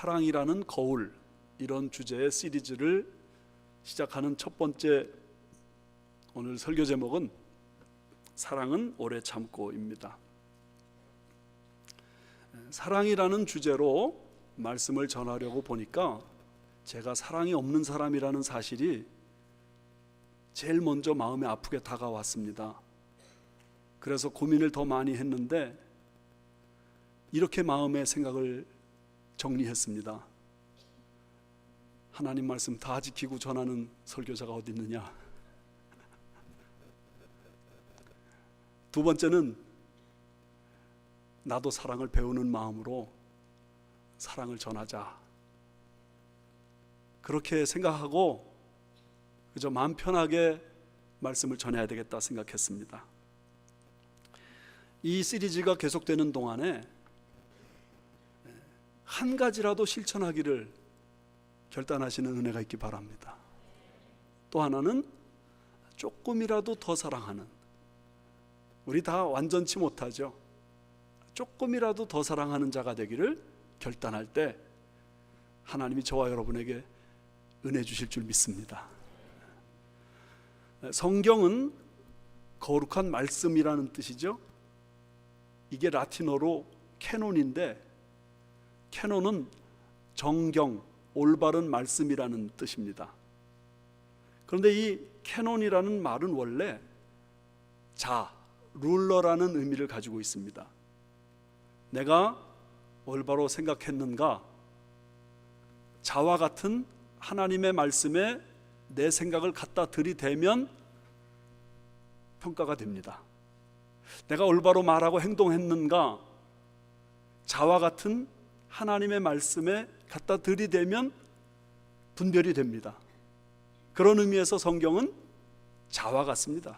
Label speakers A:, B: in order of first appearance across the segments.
A: 사랑이라는 거울, 이런 주제의 시리즈를 시작하는 첫 번째 오늘 설교 제목은 사랑은 오래 참고입니다. 사랑이라는 주제로 말씀을 전하려고 보니까 제가 사랑이 없는 사람이라는 사실이 제일 먼저 마음에 아프게 다가왔습니다. 그래서 고민을 더 많이 했는데 이렇게 마음의 생각을 정리했습니다. 하나님 말씀 다 지키고 전하는 설교자가 어디 있느냐. 두 번째는 나도 사랑을 배우는 마음으로 사랑을 전하자. 그렇게 생각하고 그저 마음 편하게 말씀을 전해야 되겠다 생각했습니다. 이 시리즈가 계속되는 동안에 한 가지라도 실천하기를 결단하시는 은혜가 있기 바랍니다. 또 하나는 조금이라도 더 사랑하는, 우리 다 완전치 못하죠. 조금이라도 더 사랑하는 자가 되기를 결단할 때 하나님이 저와 여러분에게 은혜 주실 줄 믿습니다. 성경은 거룩한 말씀이라는 뜻이죠. 이게 라틴어로 캐논인데, 캐논은 정경, 올바른 말씀이라는 뜻입니다. 그런데 이 캐논이라는 말은 원래 자, 룰러라는 의미를 가지고 있습니다. 내가 올바로 생각했는가? 자와 같은 하나님의 말씀에 내 생각을 갖다 들이대면 평가가 됩니다. 내가 올바로 말하고 행동했는가? 자와 같은 하나님의 말씀에 갖다 들이대면 분별이 됩니다. 그런 의미에서 성경은 자와 같습니다.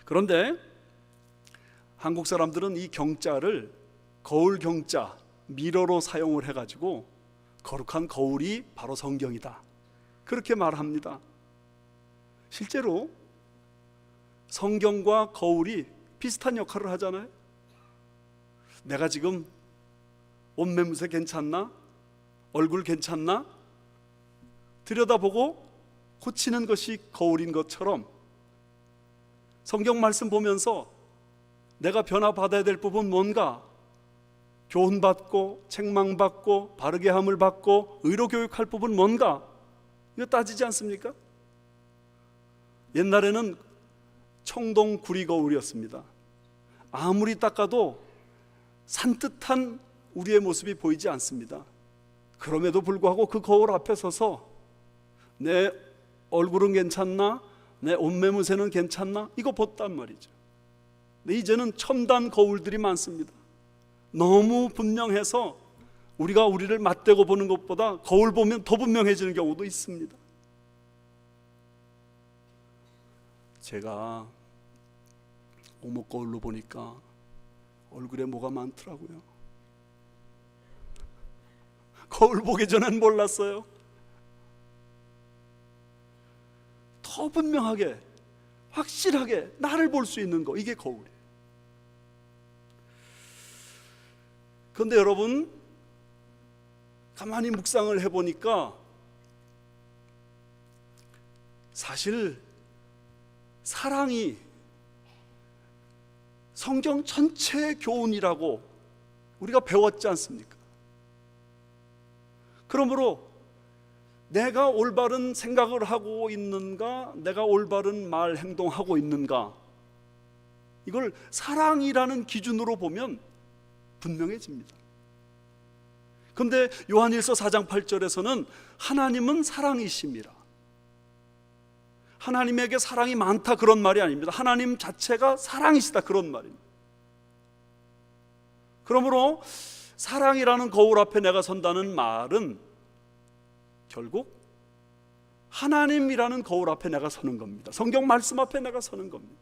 A: 그런데 한국 사람들은 이 경자를 거울 경자, 미러로 사용을 해가지고 거룩한 거울이 바로 성경이다, 그렇게 말합니다. 실제로 성경과 거울이 비슷한 역할을 하잖아요. 내가 지금 옷매무새 괜찮나? 얼굴 괜찮나? 들여다보고 고치는 것이 거울인 것처럼 성경 말씀 보면서 내가 변화받아야 될 부분 뭔가? 교훈받고 책망받고 바르게 함을 받고 의로 교육할 부분 뭔가? 이거 따지지 않습니까? 옛날에는 청동 구리 거울이었습니다. 아무리 닦아도 산뜻한 우리의 모습이 보이지 않습니다. 그럼에도 불구하고 그 거울 앞에 서서 내 얼굴은 괜찮나? 내 옷매무새는 괜찮나? 이거 봤단 말이죠. 근데 이제는 첨단 거울들이 많습니다. 너무 분명해서 우리가 우리를 맞대고 보는 것보다 거울 보면 더 분명해지는 경우도 있습니다. 제가 오목 거울로 보니까 얼굴에 뭐가 많더라고요. 거울 보기 전엔 몰랐어요. 더 분명하게, 확실하게 나를 볼 수 있는 거, 이게 거울이에요. 그런데 여러분, 가만히 묵상을 해보니까 사실 사랑이 성경 전체의 교훈이라고 우리가 배웠지 않습니까? 그러므로 내가 올바른 생각을 하고 있는가, 내가 올바른 말, 행동하고 있는가, 이걸 사랑이라는 기준으로 보면 분명해집니다. 그런데 요한일서 4장 8절에서는 하나님은 사랑이심이라, 하나님에게 사랑이 많다, 그런 말이 아닙니다. 하나님 자체가 사랑이시다, 그런 말입니다. 그러므로 사랑이라는 거울 앞에 내가 선다는 말은 결국 하나님이라는 거울 앞에 내가 서는 겁니다. 성경 말씀 앞에 내가 서는 겁니다.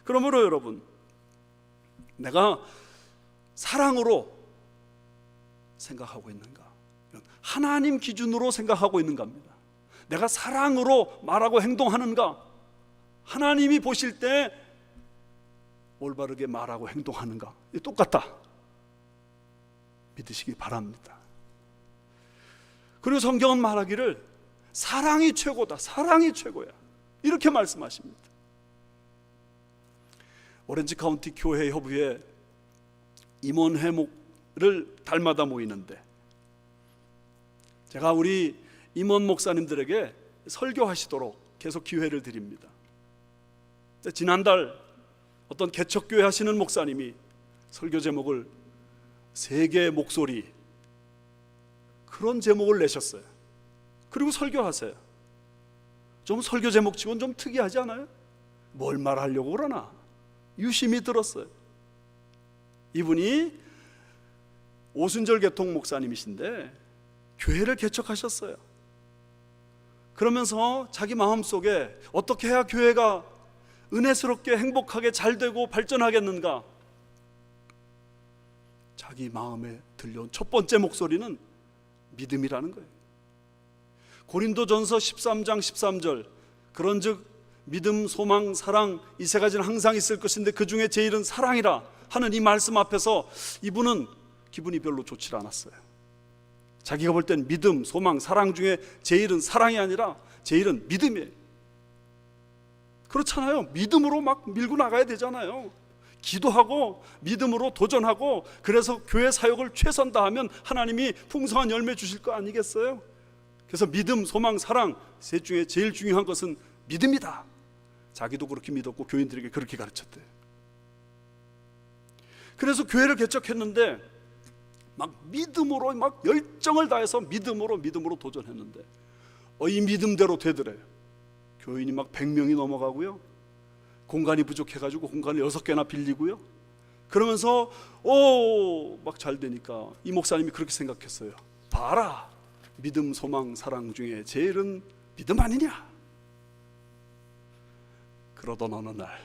A: 그러므로 여러분, 내가 사랑으로 생각하고 있는가? 하나님 기준으로 생각하고 있는 겁니다. 내가 사랑으로 말하고 행동하는가? 하나님이 보실 때 올바르게 말하고 행동하는가? 똑같다. 믿으시기 바랍니다. 그리고 성경은 말하기를 사랑이 최고다, 사랑이 최고야, 이렇게 말씀하십니다. 오렌지 카운티 교회 협의회 임원 회목을 달마다 모이는데 제가 우리 임원 목사님들에게 설교하시도록 계속 기회를 드립니다. 지난달 어떤 개척교회 하시는 목사님이 설교 제목을 세계의 목소리, 그런 제목을 내셨어요. 그리고 설교하세요. 좀 설교 제목치고는 좀 특이하지 않아요? 뭘 말하려고 그러나 유심히 들었어요. 이분이 오순절 개통 목사님이신데 교회를 개척하셨어요. 그러면서 자기 마음속에 어떻게 해야 교회가 은혜스럽게 행복하게 잘 되고 발전하겠는가, 자기 마음에 들려온 첫 번째 목소리는 믿음이라는 거예요. 고린도전서 13장 13절, 그런즉 믿음, 소망, 사랑, 이 세 가지는 항상 있을 것인데 그 중에 제일은 사랑이라 하는 이 말씀 앞에서 이분은 기분이 별로 좋지 않았어요. 자기가 볼 땐 믿음, 소망, 사랑 중에 제일은 사랑이 아니라 제일은 믿음이에요. 그렇잖아요. 믿음으로 막 밀고 나가야 되잖아요. 기도하고 믿음으로 도전하고, 그래서 교회 사역을 최선 다하면 하나님이 풍성한 열매 주실 거 아니겠어요? 그래서 믿음, 소망, 사랑, 셋 중에 제일 중요한 것은 믿음이다. 자기도 그렇게 믿었고 교인들에게 그렇게 가르쳤대요. 그래서 교회를 개척했는데 막 믿음으로 막 열정을 다해서 믿음으로 도전했는데 이 믿음대로 되더래요. 교인이 막 100명이 넘어가고요, 공간이 부족해가지고 공간을 6개나 빌리고요. 그러면서 막 잘 되니까 이 목사님이 그렇게 생각했어요. 봐라, 믿음, 소망, 사랑 중에 제일은 믿음 아니냐. 그러던 어느 날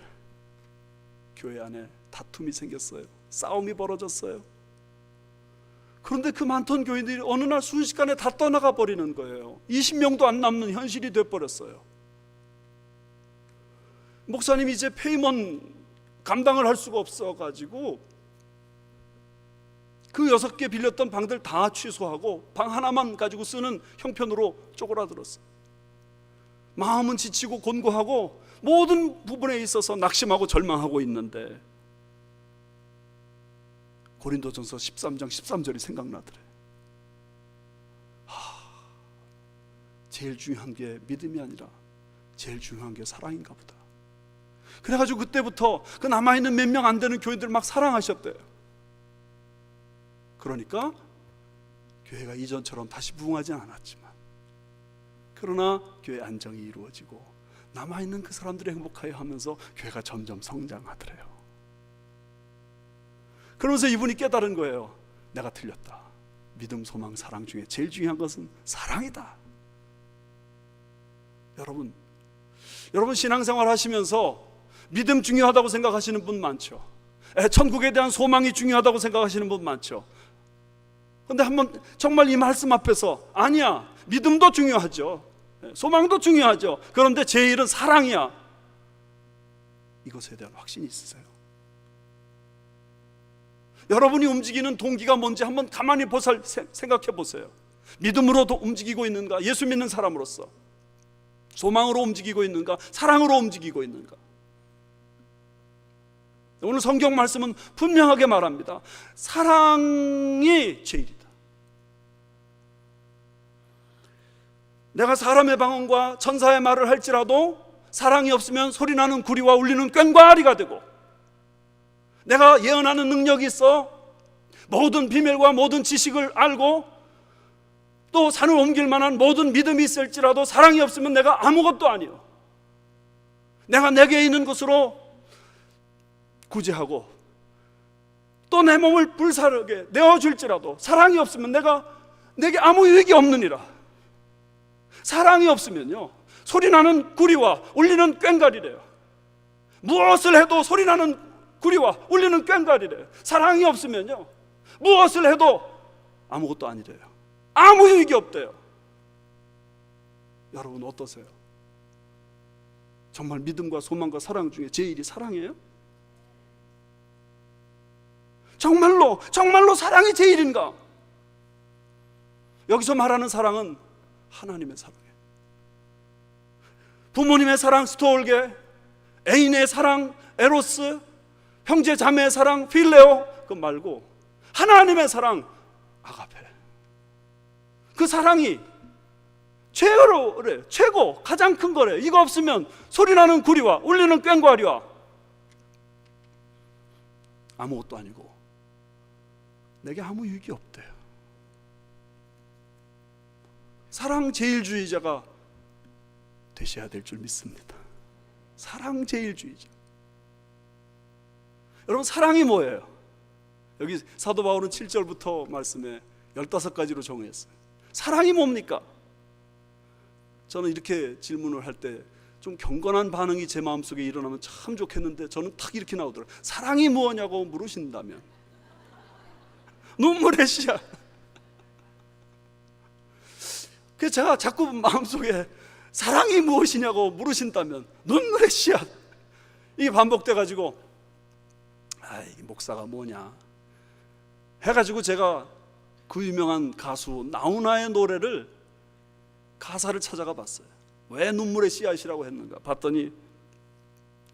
A: 교회 안에 다툼이 생겼어요. 싸움이 벌어졌어요. 그런데 그 많던 교인들이 어느 날 순식간에 다 떠나가 버리는 거예요. 20명도 안 남는 현실이 돼버렸어요. 목사님이 이제 페이먼 감당을 할 수가 없어가지고 그 6개 빌렸던 방들 다 취소하고 방 하나만 가지고 쓰는 형편으로 쪼그라들었어요. 마음은 지치고 곤고하고 모든 부분에 있어서 낙심하고 절망하고 있는데 고린도전서 13장 13절이 생각나더래요. 제일 중요한 게 믿음이 아니라 제일 중요한 게 사랑인가 보다. 그래가지고 그때부터 그 남아있는 몇 명 안 되는 교인들을 막 사랑하셨대요. 그러니까 교회가 이전처럼 다시 부흥하진 않았지만, 그러나 교회 안정이 이루어지고 남아있는 그 사람들이 행복하여 하면서 교회가 점점 성장하더래요. 그러면서 이분이 깨달은 거예요. 내가 틀렸다. 믿음, 소망, 사랑 중에 제일 중요한 것은 사랑이다. 여러분 신앙생활 하시면서 믿음 중요하다고 생각하시는 분 많죠. 천국에 대한 소망이 중요하다고 생각하시는 분 많죠. 그런데 한번 정말 이 말씀 앞에서 아니야, 믿음도 중요하죠, 소망도 중요하죠, 그런데 제일은 사랑이야, 이것에 대한 확신이 있으세요? 여러분이 움직이는 동기가 뭔지 한번 가만히 생각해 보세요. 믿음으로 움직이고 있는가? 예수 믿는 사람으로서 소망으로 움직이고 있는가? 사랑으로 움직이고 있는가? 오늘 성경 말씀은 분명하게 말합니다. 사랑이 제일이다. 내가 사람의 방언과 천사의 말을 할지라도 사랑이 없으면 소리나는 구리와 울리는 꽹과리가 되고, 내가 예언하는 능력이 있어 모든 비밀과 모든 지식을 알고 또 산을 옮길 만한 모든 믿음이 있을지라도 사랑이 없으면 내가 아무것도 아니요. 내가 내게 있는 것으로 구제하고 또 내 몸을 불사르게 내어줄지라도 사랑이 없으면 내게 아무 유익이 없느니라. 사랑이 없으면요, 소리나는 구리와 울리는 꽹과리래요. 무엇을 해도 소리나는 구리와 울리는 꽹과리래요. 사랑이 없으면요, 무엇을 해도 아무것도 아니래요. 아무 유익이 없대요. 여러분 어떠세요? 정말 믿음과 소망과 사랑 중에 제일이 사랑이에요? 정말로 사랑이 제일인가? 여기서 말하는 사랑은 하나님의 사랑이에요. 부모님의 사랑 스토올게, 애인의 사랑 에로스, 형제 자매의 사랑 필레오, 그 말고 하나님의 사랑 아가페. 그 사랑이 최고래, 최고, 가장 큰 거래. 이거 없으면 소리나는 구리와 울리는 꽹과리와 아무것도 아니고 내게 아무 유익이 없대요. 사랑 제일주의자가 되셔야 될 줄 믿습니다. 사랑 제일주의자. 여러분, 사랑이 뭐예요? 여기 사도 바울은 7절부터 말씀에 15가지로 정했어요. 사랑이 뭡니까? 저는 이렇게 질문을 할 때 좀 경건한 반응이 제 마음속에 일어나면 참 좋겠는데, 저는 탁 이렇게 나오더라고요. 사랑이 무엇냐고 물으신다면 눈물의 씨앗. 그래서 제가 자꾸 마음속에 사랑이 무엇이냐고 물으신다면 눈물의 씨앗, 이게 반복돼가지고 이 목사가 뭐냐 해가지고 제가 그 유명한 가수 나훈아의 노래를 가사를 찾아가 봤어요. 왜 눈물의 씨앗이라고 했는가 봤더니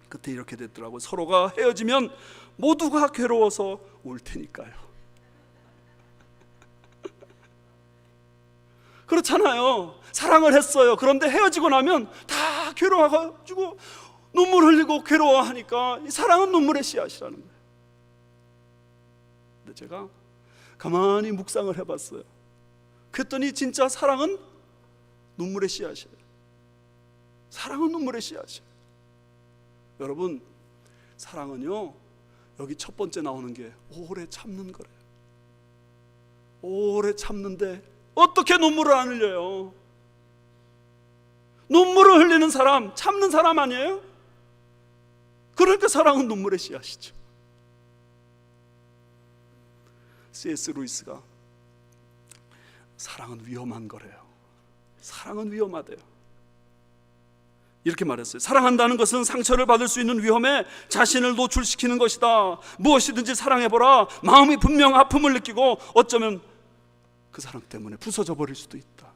A: 그때 이렇게 됐더라고요. 서로가 헤어지면 모두가 괴로워서 울 테니까요. 그렇잖아요. 사랑을 했어요. 그런데 헤어지고 나면 다 괴로워가지고 눈물 흘리고 괴로워하니까 이 사랑은 눈물의 씨앗이라는 거예요. 근데 제가 가만히 묵상을 해봤어요. 그랬더니 진짜 사랑은 눈물의 씨앗이에요. 사랑은 눈물의 씨앗이에요. 여러분, 사랑은요, 여기 첫 번째 나오는 게 오래 참는 거래요. 오래 참는데 어떻게 눈물을 안 흘려요? 눈물을 흘리는 사람, 참는 사람 아니에요? 그러니까 사랑은 눈물의 씨앗이죠. C.S. 루이스가 사랑은 위험한 거래요. 사랑은 위험하대요. 이렇게 말했어요. 사랑한다는 것은 상처를 받을 수 있는 위험에 자신을 노출시키는 것이다. 무엇이든지 사랑해보라. 마음이 분명 아픔을 느끼고 어쩌면 그 사랑 때문에 부서져 버릴 수도 있다.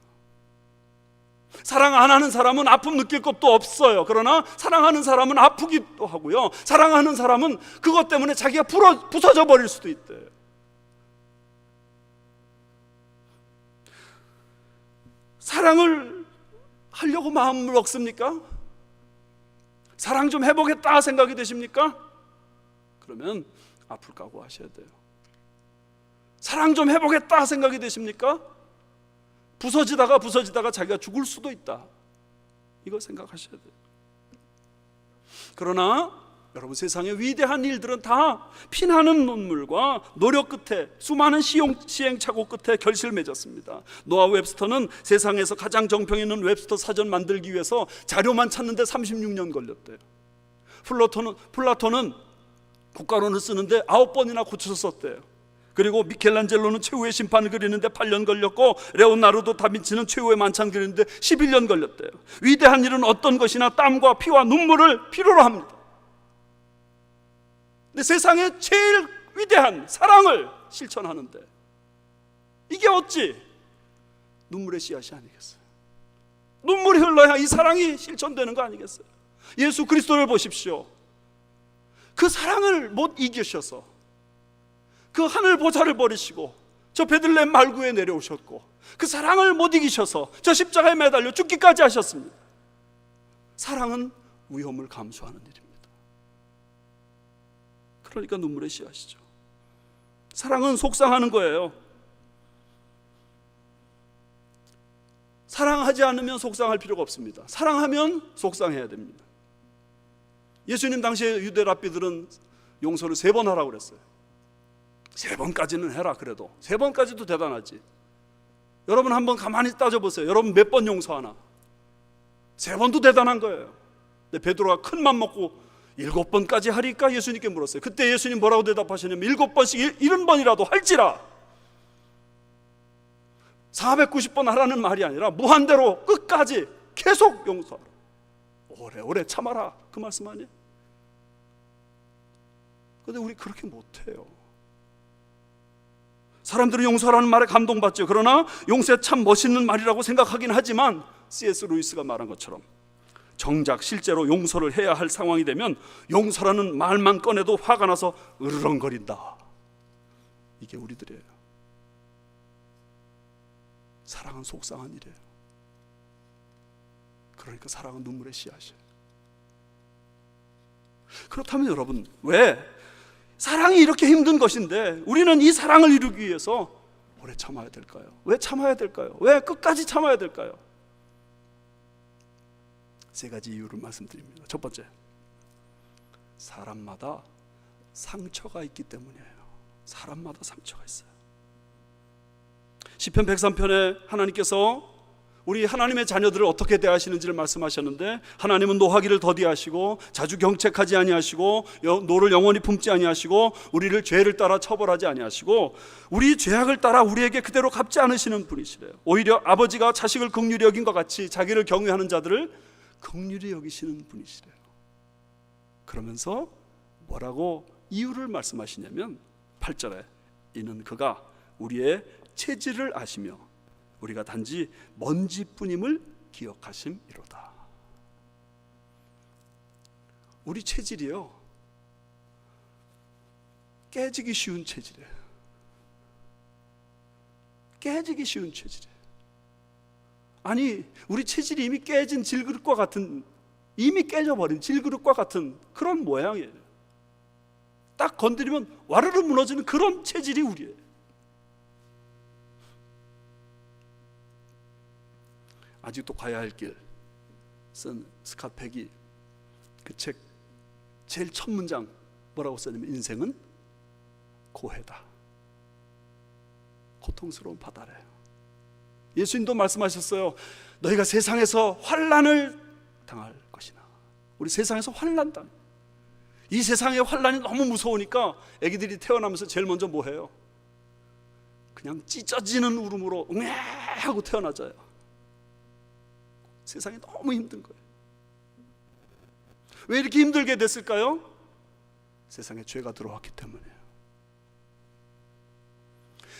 A: 사랑 안 하는 사람은 아픔 느낄 것도 없어요. 그러나 사랑하는 사람은 아프기도 하고요, 사랑하는 사람은 그것 때문에 자기가 부서져 버릴 수도 있대요. 사랑을 하려고 마음을 먹습니까? 사랑 좀 해보겠다 생각이 되십니까? 그러면 아플 각오하셔야 돼요. 사랑 좀 해보겠다 생각이 되십니까? 부서지다가 자기가 죽을 수도 있다. 이거 생각하셔야 돼요. 그러나 여러분, 세상의 위대한 일들은 다 피나는 눈물과 노력 끝에, 수많은 시행착오 끝에 결실을 맺었습니다. 노아 웹스터는 세상에서 가장 정평 있는 웹스터 사전 만들기 위해서 자료만 찾는데 36년 걸렸대요. 플라톤은 국가론을 쓰는데 9번이나 고쳐서 썼대요. 그리고 미켈란젤로는 최후의 심판을 그리는데 8년 걸렸고, 레오나르도 다빈치는 최후의 만찬 그리는데 11년 걸렸대요. 위대한 일은 어떤 것이나 땀과 피와 눈물을 필요로 합니다. 근데 세상에 제일 위대한 사랑을 실천하는데 이게 어찌 눈물의 씨앗이 아니겠어요? 눈물이 흘러야 이 사랑이 실천되는 거 아니겠어요? 예수 그리스도를 보십시오. 그 사랑을 못 이기셔서 그 하늘 보좌를 버리시고 저 베들레헴 말구에 내려오셨고, 그 사랑을 못 이기셔서 저 십자가에 매달려 죽기까지 하셨습니다. 사랑은 위험을 감수하는 일입니다. 그러니까 눈물의 씨앗이죠. 사랑은 속상하는 거예요. 사랑하지 않으면 속상할 필요가 없습니다. 사랑하면 속상해야 됩니다. 예수님 당시에 유대 랍비들은 용서를 3번 하라고 그랬어요. 3번까지는 해라. 그래도 3번까지도 대단하지. 여러분 한번 가만히 따져보세요. 여러분 몇 번 용서하나? 3번도 대단한 거예요. 근데 베드로가 큰 맘 먹고 7번까지 하리까 예수님께 물었어요. 그때 예수님 뭐라고 대답하시냐면 7번씩 70번이라도 할지라. 490번 하라는 말이 아니라 무한대로 끝까지 계속 용서하라. 오래오래 참아라. 그 말씀 아니에요? 근데 우리 그렇게 못해요. 사람들은 용서라는 말에 감동받죠. 그러나 용서에 참 멋있는 말이라고 생각하긴 하지만 C.S. 루이스가 말한 것처럼 정작 실제로 용서를 해야 할 상황이 되면 용서라는 말만 꺼내도 화가 나서 으르렁거린다. 이게 우리들이에요. 사랑은 속상한 일이에요. 그러니까 사랑은 눈물의 씨앗이에요. 그렇다면 여러분, 왜 사랑이 이렇게 힘든 것인데 우리는 이 사랑을 이루기 위해서 오래 참아야 될까요? 왜 참아야 될까요? 왜 끝까지 참아야 될까요? 세 가지 이유를 말씀드립니다. 첫 번째, 사람마다 상처가 있기 때문이에요. 사람마다 상처가 있어요. 시편 103편에 하나님께서 우리 하나님의 자녀들을 어떻게 대하시는지를 말씀하셨는데, 하나님은 노하기를 더디하시고 자주 경책하지 아니하시고 노를 영원히 품지 아니하시고 우리를 죄를 따라 처벌하지 아니하시고 우리 죄악을 따라 우리에게 그대로 갚지 않으시는 분이시래요. 오히려 아버지가 자식을 긍휼히 여긴 것 같이 자기를 경외하는 자들을 긍휼히 여기시는 분이시래요. 그러면서 뭐라고 이유를 말씀하시냐면 8절에 이는 그가 우리의 체질을 아시며 우리가 단지 먼지뿐임을 기억하심이로다. 우리 체질이요, 깨지기 쉬운 체질이에요. 깨지기 쉬운 체질이에요. 아니, 우리 체질이 이미 깨진 질그릇과 같은, 이미 깨져버린 질그릇과 같은 그런 모양이에요. 딱 건드리면 와르르 무너지는 그런 체질이 우리예요. 아직도 가야 할 길 쓴 스캇 팩이 그 책 제일 첫 문장 뭐라고 썼냐면 인생은 고해다, 고통스러운 바다래요. 예수님도 말씀하셨어요. 너희가 세상에서 환난을 당할 것이나. 우리 세상에서 환난 당. 이 세상의 환난이 너무 무서우니까 애기들이 태어나면서 제일 먼저 뭐 해요? 그냥 찢어지는 울음으로 응애 하고 태어나져요. 세상이 너무 힘든 거예요. 왜 이렇게 힘들게 됐을까요? 세상에 죄가 들어왔기 때문이에요.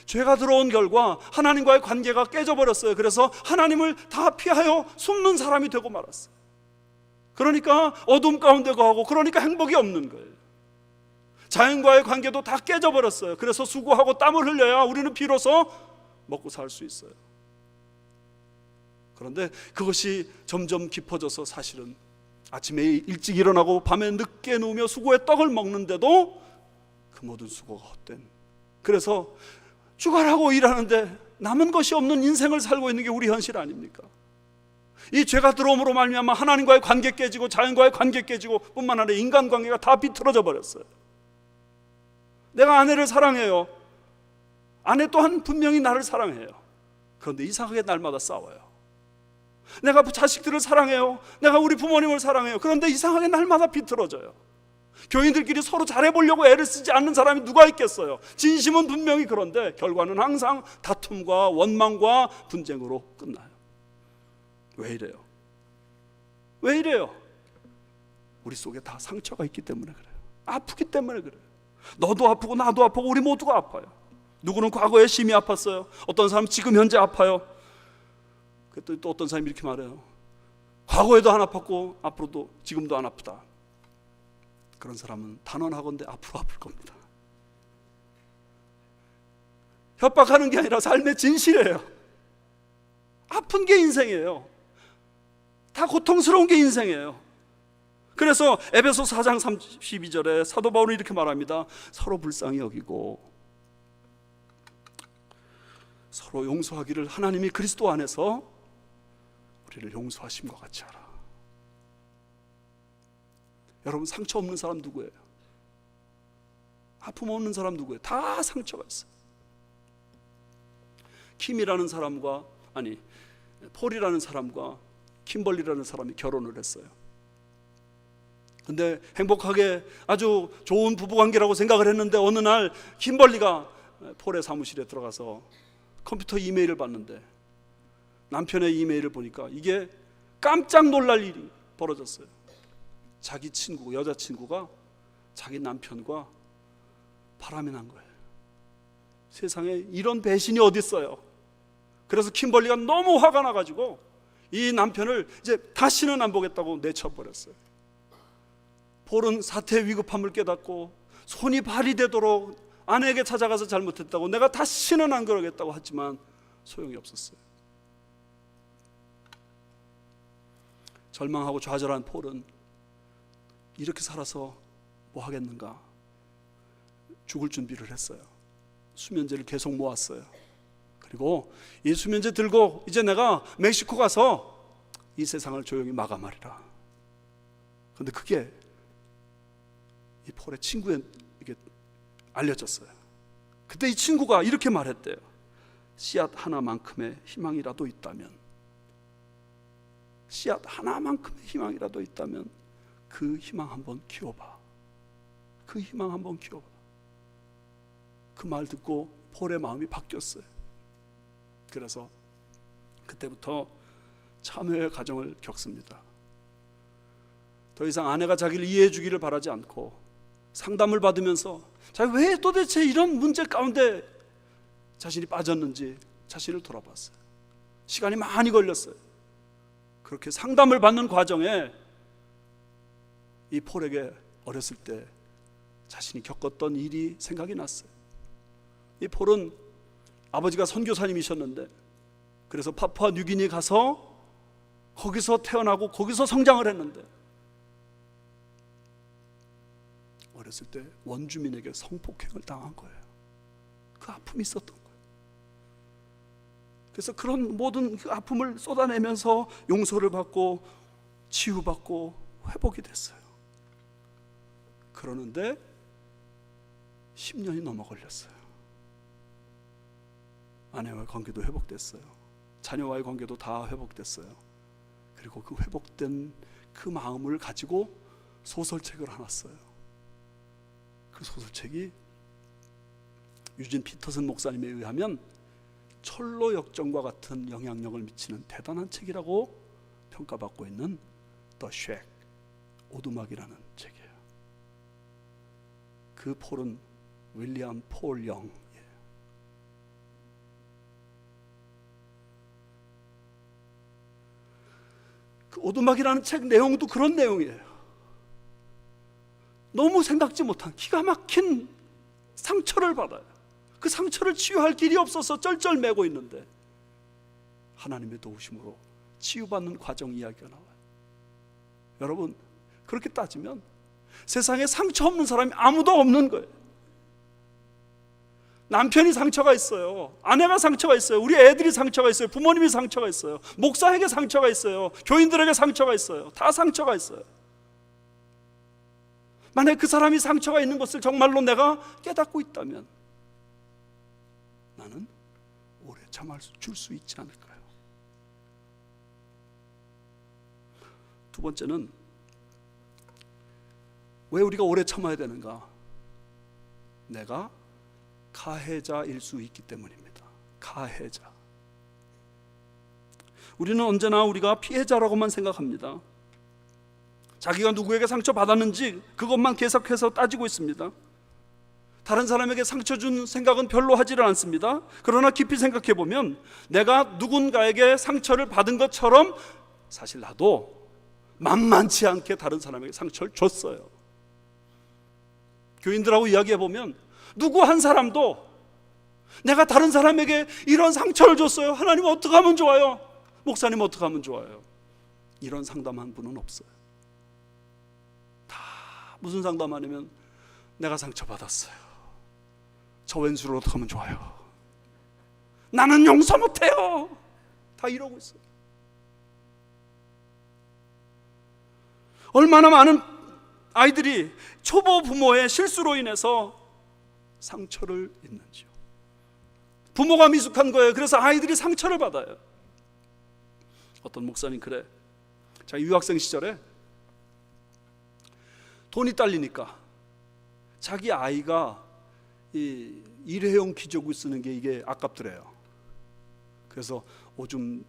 A: 죄가 들어온 결과 하나님과의 관계가 깨져버렸어요. 그래서 하나님을 다 피하여 숨는 사람이 되고 말았어요. 그러니까 어둠 가운데 거하고, 그러니까 행복이 없는 거예요. 자연과의 관계도 다 깨져버렸어요. 그래서 수고하고 땀을 흘려야 우리는 비로소 먹고 살 수 있어요. 그런데 그것이 점점 깊어져서 사실은 아침에 일찍 일어나고 밤에 늦게 누우며 수고의 떡을 먹는데도 그 모든 수고가 헛된, 그래서 죽어라고 일하는데 남은 것이 없는 인생을 살고 있는 게 우리 현실 아닙니까? 이 죄가 들어옴으로 말미암아 하나님과의 관계 깨지고 자연과의 관계 깨지고 뿐만 아니라 인간관계가 다 비틀어져 버렸어요. 내가 아내를 사랑해요. 아내 또한 분명히 나를 사랑해요. 그런데 이상하게 날마다 싸워요. 내가 자식들을 사랑해요. 내가 우리 부모님을 사랑해요. 그런데 이상하게 날마다 비틀어져요. 교인들끼리 서로 잘해보려고 애를 쓰지 않는 사람이 누가 있겠어요? 진심은 분명히 그런데 결과는 항상 다툼과 원망과 분쟁으로 끝나요. 왜 이래요? 왜 이래요? 우리 속에 다 상처가 있기 때문에 그래요. 아프기 때문에 그래요. 너도 아프고 나도 아프고 우리 모두가 아파요. 누구는 과거에 심히 아팠어요. 어떤 사람은 지금 현재 아파요. 또 어떤 사람이 이렇게 말해요. 과거에도 안 아팠고 앞으로도 지금도 안 아프다. 그런 사람은 단언하건대 앞으로 아플 겁니다. 협박하는 게 아니라 삶의 진실이에요. 아픈 게 인생이에요. 다 고통스러운 게 인생이에요. 그래서 에베소 4장 32절에 사도 바울은 이렇게 말합니다. 서로 불쌍히 여기고 서로 용서하기를 하나님이 그리스도 안에서 우리를 용서하심과 같이 하라. 여러분, 상처 없는 사람 누구예요? 아픔 없는 사람 누구예요? 다 상처가 있어요. 킴이라는 사람과, 아니 폴이라는 사람과 킴벌리라는 사람이 결혼을 했어요. 근데 행복하게 아주 좋은 부부관계라고 생각을 했는데 어느 날 킴벌리가 폴의 사무실에 들어가서 컴퓨터 이메일을 봤는데 남편의 이메일을 보니까 이게 깜짝 놀랄 일이 벌어졌어요. 자기 친구, 여자친구가 자기 남편과 바람이 난 거예요. 세상에 이런 배신이 어디 있어요. 그래서 킴벌리가 너무 화가 나가지고 이 남편을 이제 다시는 안 보겠다고 내쳐버렸어요. 폴은 사태의 위급함을 깨닫고 손이 발이 되도록 아내에게 찾아가서 잘못했다고, 내가 다시는 안 그러겠다고 하지만 소용이 없었어요. 절망하고 좌절한 폴은 이렇게 살아서 뭐 하겠는가, 죽을 준비를 했어요. 수면제를 계속 모았어요. 그리고 이 수면제 들고 이제 내가 멕시코 가서 이 세상을 조용히 마감하리라. 그런데 그게 이 폴의 친구에게 알려졌어요. 그때 이 친구가 이렇게 말했대요. 씨앗 하나만큼의 희망이라도 있다면, 씨앗 하나만큼의 희망이라도 있다면 그 희망 한번 키워봐. 그 희망 한번 키워봐. 그 말 듣고 폴의 마음이 바뀌었어요. 그래서 그때부터 참회의 과정을 겪습니다. 더 이상 아내가 자기를 이해해 주기를 바라지 않고 상담을 받으면서 왜 도대체 이런 문제 가운데 자신이 빠졌는지 자신을 돌아봤어요. 시간이 많이 걸렸어요. 그렇게 상담을 받는 과정에 이 폴에게 어렸을 때 자신이 겪었던 일이 생각이 났어요. 이 폴은 아버지가 선교사님이셨는데, 그래서 파푸아 뉴기니 가서 거기서 태어나고 거기서 성장을 했는데, 어렸을 때 원주민에게 성폭행을 당한 거예요. 그 아픔이 있었던 거예요. 그래서 그런 모든 그 아픔을 쏟아내면서 용서를 받고 치유받고 회복이 됐어요. 그러는데 10년이 넘어 걸렸어요. 아내와의 관계도 회복됐어요. 자녀와의 관계도 다 회복됐어요. 그리고 그 회복된 그 마음을 가지고 소설책을 하나 써요. 그 소설책이 유진 피터슨 목사님에 의하면 철로 역정과 같은 영향력을 미치는 대단한 책이라고 평가받고 있는 The Shack, 오두막이라는 책이에요. 그 폴은 윌리엄 폴 영이에요. 그 오두막이라는 책 내용도 그런 내용이에요. 너무 생각지 못한 기가 막힌 상처를 받아요. 그 상처를 치유할 길이 없어서 쩔쩔매고 있는데 하나님의 도우심으로 치유받는 과정 이야기가 나와요. 여러분, 그렇게 따지면 세상에 상처 없는 사람이 아무도 없는 거예요. 남편이 상처가 있어요. 아내가 상처가 있어요. 우리 애들이 상처가 있어요. 부모님이 상처가 있어요. 목사에게 상처가 있어요. 교인들에게 상처가 있어요. 다 상처가 있어요. 만약 그 사람이 상처가 있는 것을 정말로 내가 깨닫고 있다면 나는 오래 참아줄 수 있지 않을까요? 두 번째는 왜 우리가 오래 참아야 되는가? 내가 가해자일 수 있기 때문입니다. 가해자. 우리는 언제나 우리가 피해자라고만 생각합니다. 자기가 누구에게 상처받았는지 그것만 계속해서 따지고 있습니다. 다른 사람에게 상처 준 생각은 별로 하지를 않습니다. 그러나 깊이 생각해 보면 내가 누군가에게 상처를 받은 것처럼 사실 나도 만만치 않게 다른 사람에게 상처를 줬어요. 교인들하고 이야기해 보면 누구 한 사람도 내가 다른 사람에게 이런 상처를 줬어요. 하나님 어떻게 하면 좋아요? 목사님 어떻게 하면 좋아요? 이런 상담한 분은 없어요. 다 무슨 상담하냐면 내가 상처받았어요. 저 왼수를 어떻게 하면 좋아요? 나는 용서 못해요. 다 이러고 있어요. 얼마나 많은 아이들이 초보 부모의 실수로 인해서 상처를 입는지요. 부모가 미숙한 거예요. 그래서 아이들이 상처를 받아요. 어떤 목사님 그래, 자기 유학생 시절에 돈이 딸리니까 자기 아이가 이 일회용 기저귀 쓰는 게 이게 아깝더래요. 그래서 오줌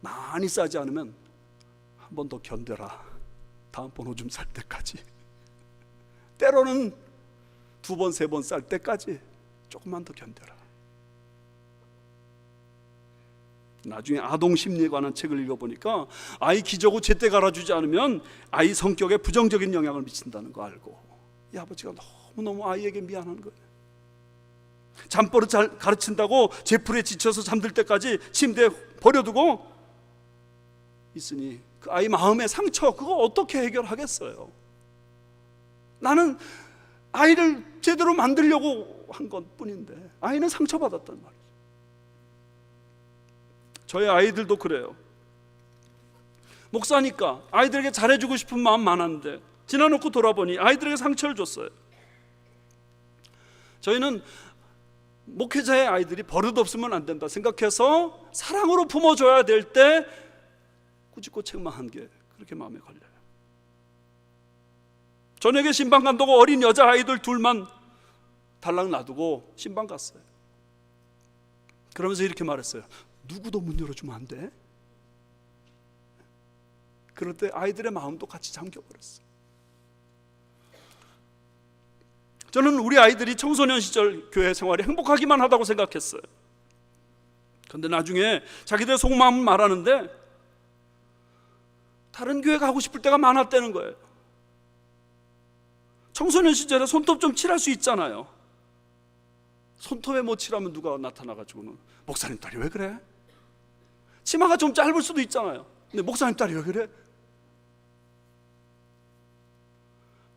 A: 많이 싸지 않으면 한 번 더 견뎌라. 다음번 오줌 쌀 때까지. 때로는 2번, 3번 쌀 때까지 조금만 더 견뎌라. 나중에 아동 심리에 관한 책을 읽어보니까 아이 기저고 제때 갈아주지 않으면 아이 성격에 부정적인 영향을 미친다는 거 알고 이 아버지가 너무너무 아이에게 미안한 거예요. 잠버릇 잘 가르친다고 제풀에 지쳐서 잠들 때까지 침대에 버려두고 있으니 그 아이 마음의 상처 그거 어떻게 해결하겠어요? 나는 아이를 제대로 만들려고 한 것뿐인데 아이는 상처받았단 말이에요. 저희 아이들도 그래요. 목사니까 아이들에게 잘해주고 싶은 마음 많았는데 지나놓고 돌아보니 아이들에게 상처를 줬어요. 저희는 목회자의 아이들이 버릇 없으면 안 된다 생각해서 사랑으로 품어줘야 될 때 꾸짖고 책망한 게 그렇게 마음에 걸려요. 저녁에 신방 간다고 어린 여자 아이들 둘만 달랑 놔두고 신방 갔어요. 그러면서 이렇게 말했어요. 누구도 문 열어주면 안 돼? 그럴 때 아이들의 마음도 같이 잠겨버렸어요. 저는 우리 아이들이 청소년 시절 교회 생활이 행복하기만 하다고 생각했어요. 그런데 나중에 자기들 속마음을 말하는데 다른 교회 가고 싶을 때가 많았다는 거예요. 청소년 시절에 손톱 좀 칠할 수 있잖아요. 손톱에 못 칠하면 누가 나타나가지고는 목사님 딸이 왜 그래? 치마가 좀 짧을 수도 있잖아요. 근데 목사님 딸이 왜 그래?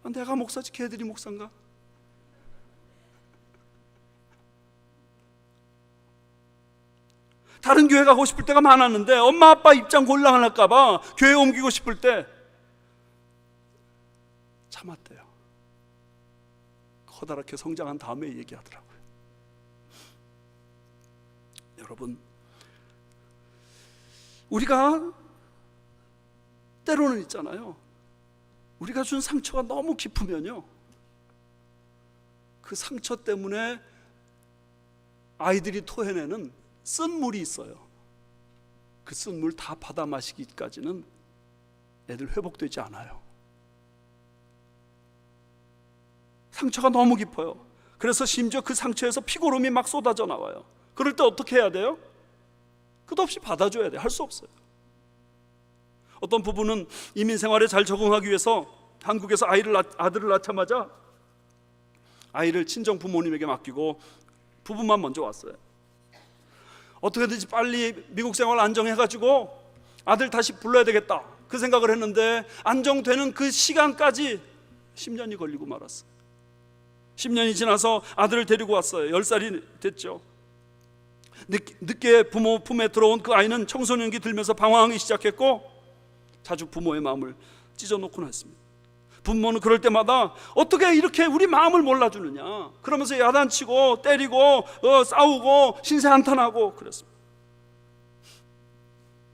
A: 내가 목사지 걔들이 목사인가? 다른 교회 가고 싶을 때가 많았는데 엄마 아빠 입장 곤란할까 봐 교회 옮기고 싶을 때 참았대요. 커다랗게 성장한 다음에 얘기하더라고요. 여러분, 우리가 때로는 있잖아요. 우리가 준 상처가 너무 깊으면요, 그 상처 때문에 아이들이 토해내는 쓴물이 있어요. 그 쓴물 다 받아 마시기까지는 애들 회복되지 않아요. 상처가 너무 깊어요. 그래서 심지어 그 상처에서 피고름이 막 쏟아져 나와요. 그럴 때 어떻게 해야 돼요? 끝없이 받아줘야 돼요. 할 수 없어요. 어떤 부부는 이민 생활에 잘 적응하기 위해서 한국에서 아들을 낳자마자 아이를 친정 부모님에게 맡기고 부부만 먼저 왔어요. 어떻게든지 빨리 미국 생활 안정해가지고 아들 다시 불러야 되겠다 그 생각을 했는데 안정되는 그 시간까지 10년이 걸리고 말았어요. 10년이 지나서 아들을 데리고 왔어요. 10살이 됐죠. 늦게 부모 품에 들어온 그 아이는 청소년기 들면서 방황하기 시작했고 자주 부모의 마음을 찢어놓곤 했습니다. 부모는 그럴 때마다 어떻게 이렇게 우리 마음을 몰라주느냐 그러면서 야단치고 때리고 싸우고 신세한탄하고 그랬습니다.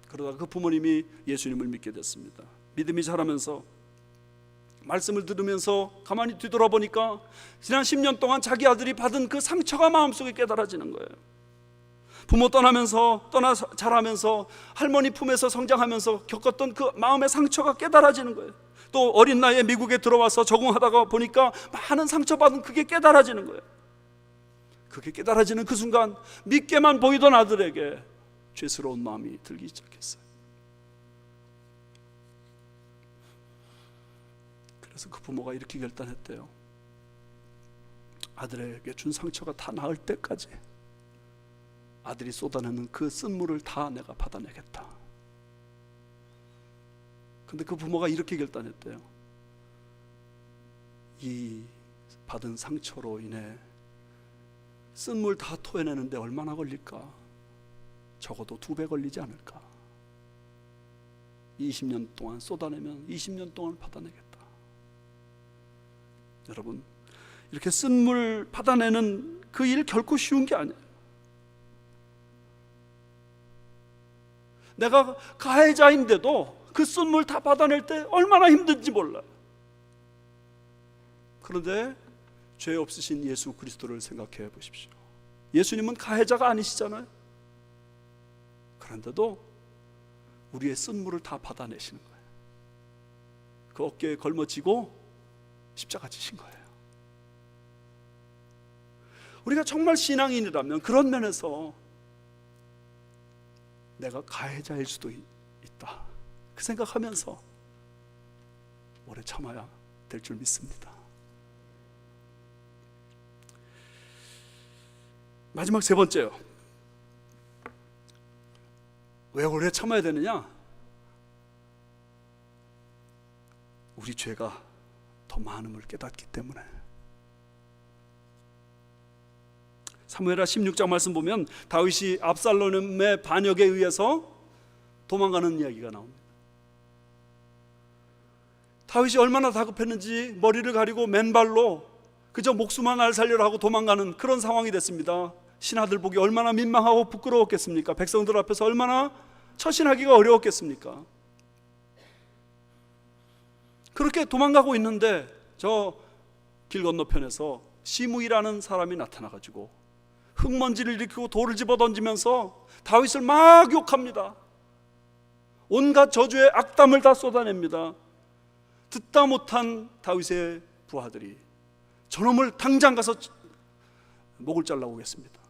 A: 그러다가 그 부모님이 예수님을 믿게 됐습니다. 믿음이 자라면서 말씀을 들으면서 가만히 뒤돌아보니까 지난 10년 동안 자기 아들이 받은 그 상처가 마음속에 깨달아지는 거예요. 부모 떠나면서 자라면서 할머니 품에서 성장하면서 겪었던 그 마음의 상처가 깨달아지는 거예요. 또 어린 나이에 미국에 들어와서 적응하다가 보니까 많은 상처받은 그게 깨달아지는 거예요. 그게 깨달아지는 그 순간 믿게만 보이던 아들에게 죄스러운 마음이 들기 시작했어요. 그래서 그 부모가 이렇게 결단했대요. 아들에게 준 상처가 다 나을 때까지 아들이 쏟아내는 그 쓴물을 다 내가 받아내겠다. 근데 그 부모가 이렇게 결단했대요. 이 받은 상처로 인해 쓴물 다 토해내는데 얼마나 걸릴까? 적어도 2배 걸리지 않을까? 20년 동안 쏟아내면 20년 동안 받아내겠다. 여러분, 이렇게 쓴물 받아내는 그 일 결코 쉬운 게 아니에요. 내가 가해자인데도 그 쓴물 다 받아낼 때 얼마나 힘든지 몰라요. 그런데 죄 없으신 예수 그리스도를 생각해 보십시오. 예수님은 가해자가 아니시잖아요. 그런데도 우리의 쓴물을 다 받아내시는 거예요. 그 어깨에 걸머지고 십자가 지신 거예요. 우리가 정말 신앙인이라면 그런 면에서 내가 가해자일 수도 있다, 그 생각하면서 오래 참아야 될 줄 믿습니다. 마지막 세 번째요. 왜 오래 참아야 되느냐? 우리 죄가 더 많음을 깨닫기 때문에. 사무엘하 16장 말씀 보면 다윗이 압살롬의 반역에 의해서 도망가는 이야기가 나옵니다. 다윗이 얼마나 다급했는지 머리를 가리고 맨발로 그저 목숨만 날 살려라 하고 도망가는 그런 상황이 됐습니다. 신하들 보기 얼마나 민망하고 부끄러웠겠습니까? 백성들 앞에서 얼마나 처신하기가 어려웠겠습니까? 그렇게 도망가고 있는데 저 길 건너편에서 시므이라는 사람이 나타나가지고 흙먼지를 일으키고 돌을 집어 던지면서 다윗을 막 욕합니다. 온갖 저주의 악담을 다 쏟아냅니다. 듣다 못한 다윗의 부하들이 저놈을 당장 가서 목을 잘라오겠습니다.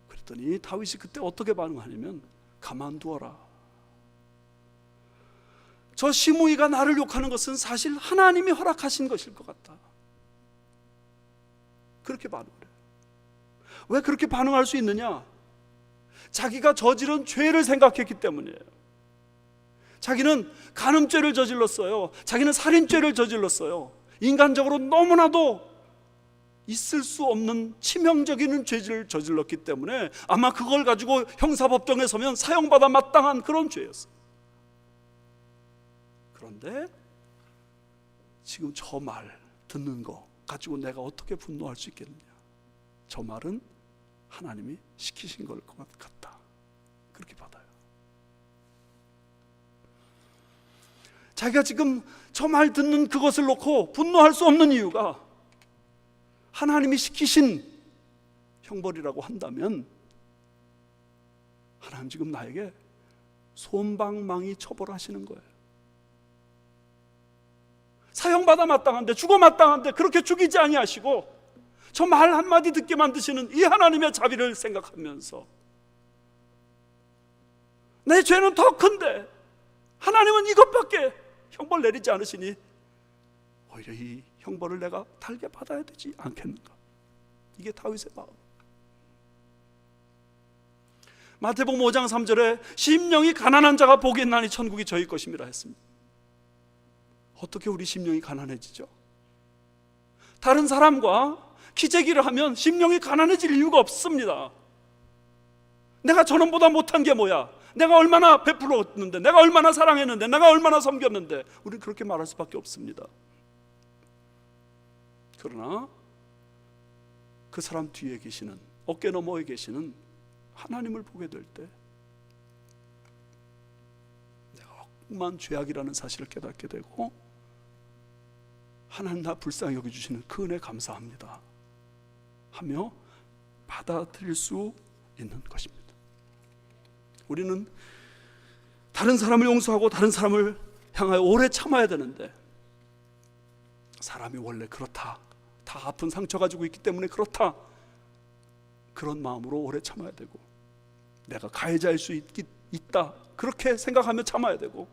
A: 그랬더니 다윗이 그때 어떻게 반응하냐면 가만두어라. 저 시므이가 나를 욕하는 것은 사실 하나님이 허락하신 것일 것 같다. 그렇게 반응을 해요. 왜 그렇게 반응할 수 있느냐? 자기가 저지른 죄를 생각했기 때문이에요. 자기는 간음죄를 저질렀어요. 자기는 살인죄를 저질렀어요. 인간적으로 너무나도 있을 수 없는 치명적인 죄를 저질렀기 때문에 아마 그걸 가지고 형사법정에 서면 사형받아 마땅한 그런 죄였어요. 그런데 지금 저 말 듣는 거 가지고 내가 어떻게 분노할 수 있겠느냐? 저 말은 하나님이 시키신 걸 것 같다, 그렇게 받아요. 자기가 지금 저 말 듣는 그것을 놓고 분노할 수 없는 이유가 하나님이 시키신 형벌이라고 한다면 하나님 지금 나에게 솜방망이 처벌하시는 거예요. 사형받아 마땅한데, 죽어 마땅한데 그렇게 죽이지 아니하시고 저 말 한마디 듣게 만드시는 이 하나님의 자비를 생각하면서 내 죄는 더 큰데 하나님은 이것밖에 형벌 내리지 않으시니 오히려 이 형벌을 내가 달게 받아야 되지 않겠는가? 이게 다윗의 마음. 마태복음 5장 3절에 심령이 가난한 자가 복이 있나니 천국이 저희 것임이라 했습니다. 어떻게 우리 심령이 가난해지죠? 다른 사람과 기재기를 하면 심령이 가난해질 이유가 없습니다. 내가 저놈보다 못한 게 뭐야? 내가 얼마나 베풀었는데, 내가 얼마나 사랑했는데, 내가 얼마나 섬겼는데, 우리는 그렇게 말할 수밖에 없습니다. 그러나 그 사람 뒤에 계시는, 어깨 너머에 계시는 하나님을 보게 될 때 내가 억만 죄악이라는 사실을 깨닫게 되고 하나님 나 불쌍히 여겨주시는 그 은혜 감사합니다 하며 받아들일 수 있는 것입니다. 우리는 다른 사람을 용서하고 다른 사람을 향하여 오래 참아야 되는데 사람이 원래 그렇다, 다 아픈 상처 가지고 있기 때문에 그렇다, 그런 마음으로 오래 참아야 되고 내가 가해자일 수 있다 그렇게 생각하며 참아야 되고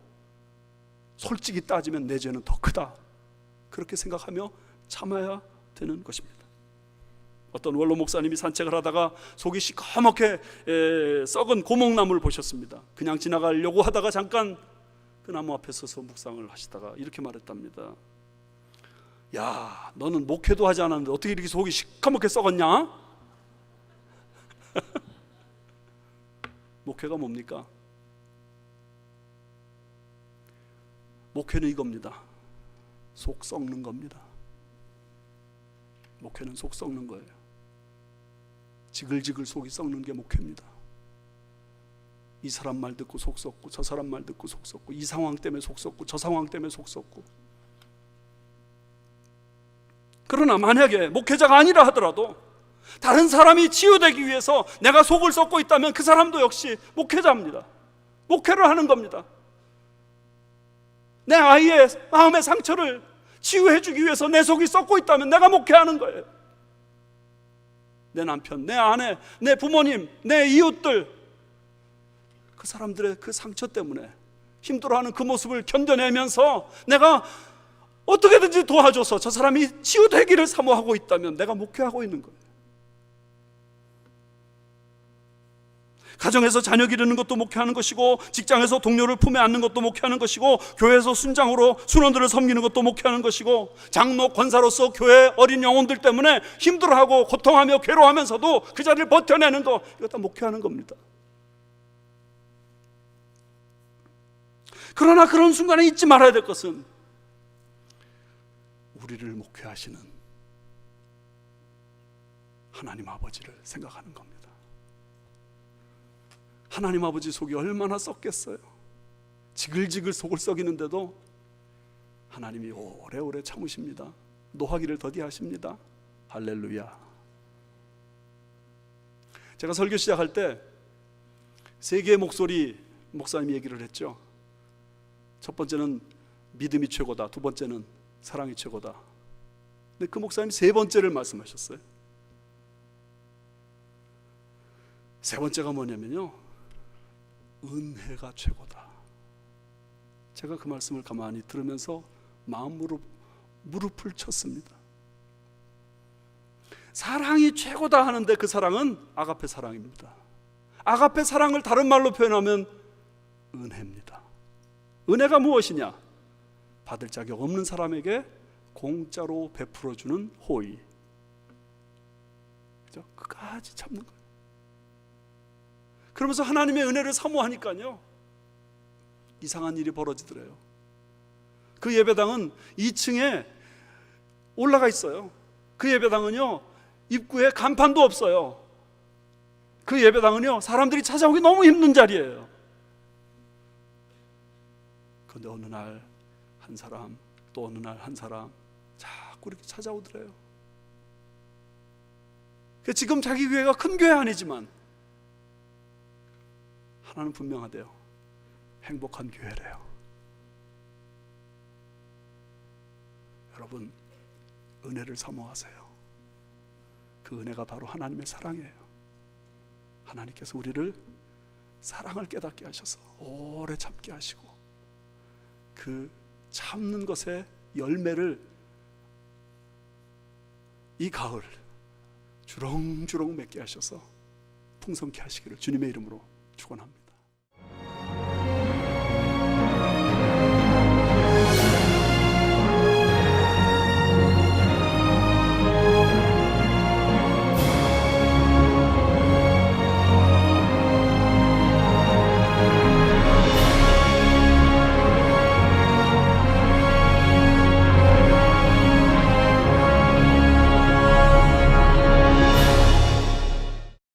A: 솔직히 따지면 내 죄는 더 크다 그렇게 생각하며 참아야 되는 것입니다. 어떤 원로 목사님이 산책을 하다가 속이 시커멓게 썩은 고목나무를 보셨습니다. 그냥 지나가려고 하다가 잠깐 그 나무 앞에 서서 묵상을 하시다가 이렇게 말했답니다. 야, 너는 목회도 하지 않았는데 어떻게 이렇게 속이 시커멓게 썩었냐? 목회가 뭡니까? 목회는 이겁니다. 속 썩는 겁니다. 목회는 속 썩는 거예요. 지글지글 속이 썩는 게 목회입니다. 이 사람 말 듣고 속 썩고 저 사람 말 듣고 속 썩고 이 상황 때문에 속 썩고 저 상황 때문에 속 썩고. 그러나 만약에 목회자가 아니라 하더라도 다른 사람이 치유되기 위해서 내가 속을 썩고 있다면 그 사람도 역시 목회자입니다. 목회를 하는 겁니다. 내 아이의 마음의 상처를 치유해 주기 위해서 내 속이 썩고 있다면 내가 목회하는 거예요. 내 남편, 내 아내, 내 부모님, 내 이웃들, 그 사람들의 그 상처 때문에 힘들어하는 그 모습을 견뎌내면서 내가 어떻게든지 도와줘서 저 사람이 치유되기를 사모하고 있다면 내가 목회하고 있는 거예요. 가정에서 자녀 기르는 것도 목회하는 것이고, 직장에서 동료를 품에 안는 것도 목회하는 것이고, 교회에서 순장으로 순원들을 섬기는 것도 목회하는 것이고, 장로 권사로서 교회 어린 영혼들 때문에 힘들어하고 고통하며 괴로워하면서도 그 자리를 버텨내는 거, 이거 다 목회하는 겁니다. 그러나 그런 순간에 잊지 말아야 될 것은 우리를 목회하시는 하나님 아버지를 생각하는 겁니다. 하나님 아버지 속이 얼마나 썩겠어요. 지글지글 속을 썩이는데도 하나님이 오래오래 참으십니다. 노하기를 더디하십니다. 할렐루야. 제가 설교 시작할 때 세 개의 목소리 목사님이 얘기를 했죠. 첫 번째는 믿음이 최고다, 두 번째는 사랑이 최고다. 근데 그 목사님이 세 번째를 말씀하셨어요. 세 번째가 뭐냐면요, 은혜가 최고다. 제가 그 말씀을 가만히 들으면서 무릎을 쳤습니다. 사랑이 최고다 하는데 그 사랑은 아가페 사랑입니다. 아가페 사랑을 다른 말로 표현하면 은혜입니다. 은혜가 무엇이냐? 받을 자격 없는 사람에게 공짜로 베풀어주는 호의. 그죠? 끝까지 참는 거예요. 그러면서 하나님의 은혜를 사모하니까요, 이상한 일이 벌어지더래요. 그 예배당은 2층에 올라가 있어요. 그 예배당은요, 입구에 간판도 없어요. 그 예배당은요, 사람들이 찾아오기 너무 힘든 자리예요. 그런데 어느 날 한 사람, 또 어느 날 한 사람 자꾸 이렇게 찾아오더래요. 지금 자기 교회가 큰 교회 아니지만 하나는 분명하대요. 행복한 교회래요. 여러분, 은혜를 사모하세요. 그 은혜가 바로 하나님의 사랑이에요. 하나님께서 우리를 사랑을 깨닫게 하셔서 오래 참게 하시고, 그 참는 것의 열매를 이 가을 주렁주렁 맺게 하셔서 풍성케 하시기를 주님의 이름으로 축원합니다.